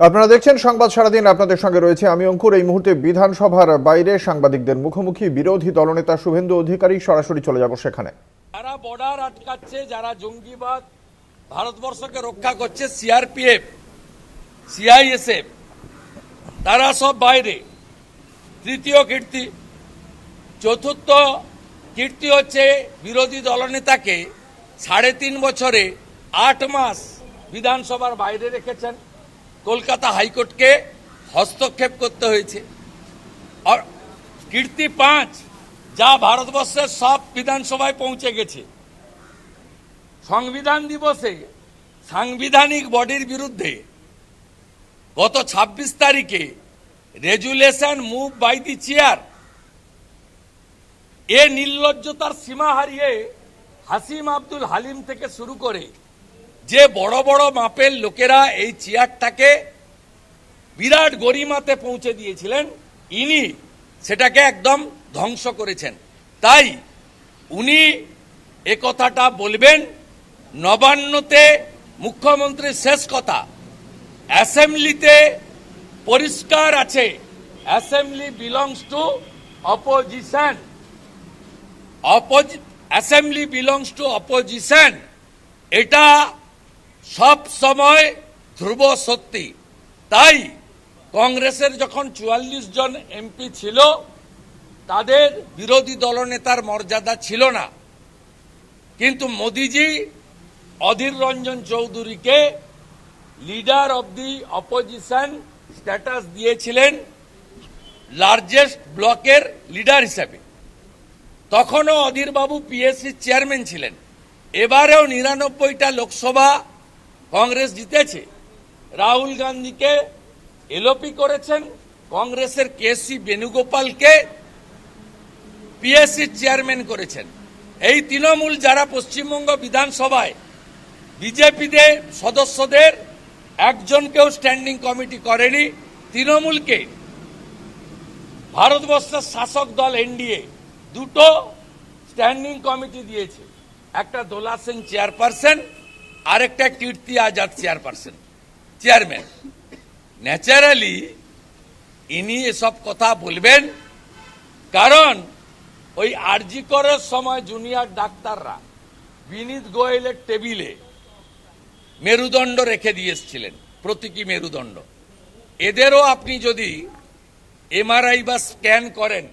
আপনারা দেখছেন সংবাদ সারাদিন, আপনাদের সঙ্গে রয়েছে আমি অঙ্কুর। এই মুহূর্তে বিধানসভার বাইরে সাংবাদিকদের মুখোমুখি বিরোধী দলনেতা শুভেন্দু অধিকারী। সরাসরি চলে যাব সেখানে। যারা বর্ডার আটকাচ্ছে, যারা জঙ্গিবাদ ভারতবর্ষকে রক্ষা করছে, সিআরপিএফ, সিআইএসএফ, তারা সব বাইরে। তৃতীয় কীর্তি। চতুর্থ কীর্তি হচ্ছে বিরোধী দলনেতাকে 3.5 বছরে 8 মাস বিধানসভার বাইরে রেখেছেন। কলকাতা হাইকোর্টকে হস্তক্ষেপ করতে হয়েছে। আর কীর্তি 5, যা ভারতবর্ষের সব বিধানসভায় পৌঁছে গেছে। সংবিধান দিবসে সাংবিধানিক বডির বিরুদ্ধে গত 26 তারিখে resolution move by the chair, এ নির্লজ্জতার সীমা হারিয়ে হাসিম আব্দুল হালিম থেকে শুরু করে যে বড় বড় মাপের লোকেরা এই চেয়ারটাকে বিরাট গরিমাতে পৌঁছে দিয়েছিলেন, ইনি সেটাকে একদম ধ্বংস করেছেন। তাই উনি এ কথাটা বলবেন। নবান্নতে মুখ্যমন্ত্রীর শেষ কথা, অ্যাসেম্বলিতে পরিষ্কার আছে, assembly belongs to opposition, assembly belongs to opposition. এটা সব সময় ধ্রুব সত্যি। তাই কংগ্রেসের যখন 44 জন এমপি ছিল, তাদের বিরোধী দলনেতার মর্যাদা ছিল না, কিন্তু মোদিজি অধীর রঞ্জন চৌধুরীকে leader of the opposition status দিয়েছিলেন, লার্জেস্ট ব্লকের লিডার হিসেবে। তখনও অধীর বাবু পিএসসি চেয়ারম্যান ছিলেন। এবারেও 99টা লোকসভা কংগ্রেস জিতেছে। রাহুল গান্ধীকে এলওপি করেছেন, কংগ্রেসের কেসি বেণুগোপালকে পিএসসি চেয়ারম্যান করেছেন। এই তৃণমূল যারা পশ্চিমবঙ্গ বিধানসভায় বিজেপিদের সদস্যদের একজনকেও স্ট্যান্ডিং কমিটি করেনি, তৃণমূলকে ভারতবর্ষের শাসক দল এনডিএ 2টো স্ট্যান্ডিং কমিটি দিয়েছে। একটা দোলা সেন চেয়ারপারসন, আরেকটা কীর্তি আজাদ চেয়ারম্যান। ন্যাচারালি ইনি এসব কথা বলবেন, কারণ ওই আরজি করের সময় জুনিয়র ডাক্তাররা বিনীত গোয়েলের টেবিলে মেরুদণ্ড রেখে দিয়ে এসেছিলেন, প্রতীকী মেরুদণ্ড। এদেরও আপনি যদি এমআরআই বা স্ক্যান করেন,